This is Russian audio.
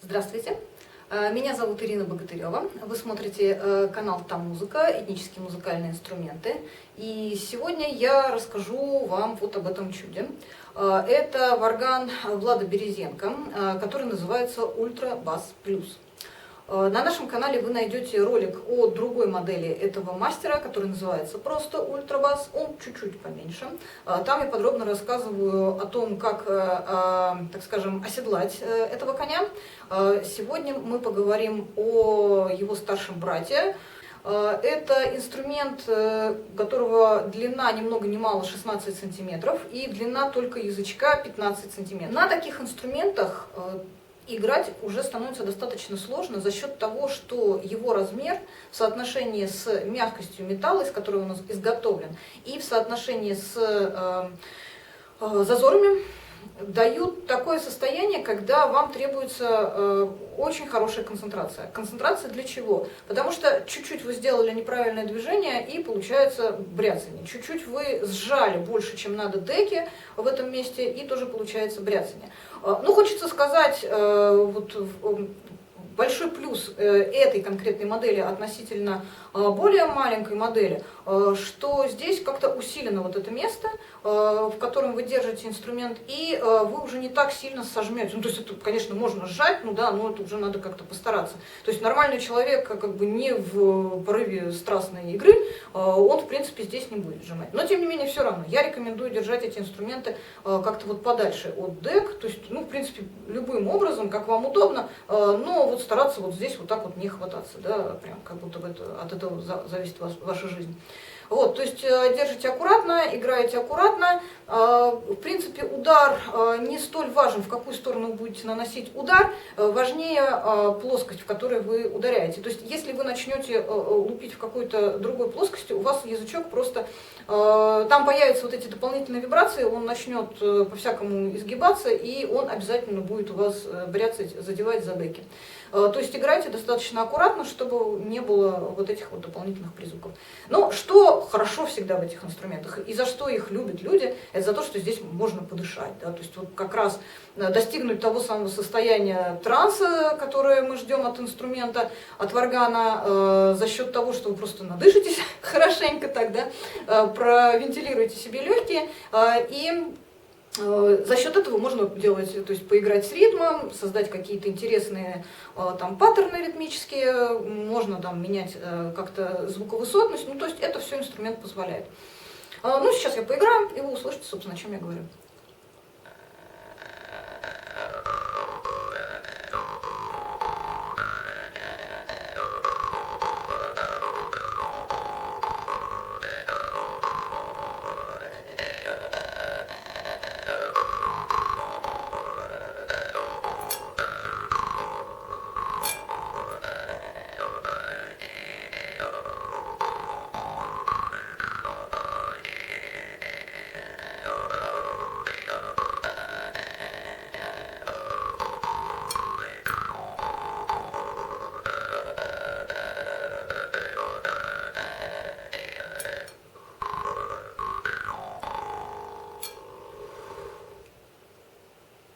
Здравствуйте, меня зовут Ирина Богатырева. Вы смотрите канал «Там музыка», этнические музыкальные инструменты. И сегодня я расскажу вам вот об этом чуде. Это варган Влада Березенко, который называется «Ультра Бас Плюс». На нашем канале вы найдете ролик о другой модели этого мастера, который называется просто Ультрабас, он чуть-чуть поменьше. Там я подробно рассказываю о том, как, так скажем, оседлать этого коня. Сегодня мы поговорим о его старшем брате. Это инструмент, которого длина ни много ни мало 16 сантиметров и длина только язычка 15 сантиметров. На таких инструментах играть уже становится достаточно сложно за счет того, что его размер в соотношении с мягкостью металла, из которого он изготовлен, и в соотношении с зазорами дают такое состояние, когда вам требуется очень хорошая концентрация. Концентрация для чего? Потому что чуть-чуть вы сделали неправильное движение и получается бряцание. Чуть-чуть вы сжали больше, чем надо деки в этом месте, и тоже получается бряцание. Ну, хочется сказать, вот, большой плюс этой конкретной модели относительно более маленькой модели, что здесь как-то усилено вот это место, в котором вы держите инструмент, и вы уже не так сильно сожмете. Ну, то есть это, конечно, можно сжать, ну да, но это уже надо как-то постараться. То есть нормальный человек, как бы не в порыве страстной игры, он, в принципе, здесь не будет сжимать. Но, тем не менее, все равно, я рекомендую держать эти инструменты как-то вот подальше от дек, то есть, ну, в принципе, любым образом, как вам удобно, но вот стараться вот здесь вот так вот не хвататься, да, прям как будто бы от этого зависит ваша жизнь. Вот, то есть держите аккуратно, играете аккуратно. В принципе, удар не столь важен, в какую сторону вы будете наносить удар, важнее плоскость, в которой вы ударяете. То есть, если вы начнете лупить в какой-то другой плоскости, у вас язычок просто, там появятся вот эти дополнительные вибрации, он начнет по-всякому изгибаться, и он обязательно будет у вас бряцать, задевать за деки. То есть играйте достаточно аккуратно, чтобы не было вот этих вот дополнительных призвуков. Но что хорошо всегда в этих инструментах, и за что их любят люди, это за то, что здесь можно подышать. Да? То есть вот как раз достигнуть того самого состояния транса, которое мы ждем от инструмента, от варгана, за счет того, что вы просто надышитесь хорошенько тогда, провентилируете себе легкие, и за счет этого можно делать, то есть поиграть с ритмом, создать какие-то интересные там паттерны ритмические, можно там менять как-то звуковысотность, ну то есть это все инструмент позволяет. Ну сейчас я поиграю, и вы услышите, собственно, о чем я говорю.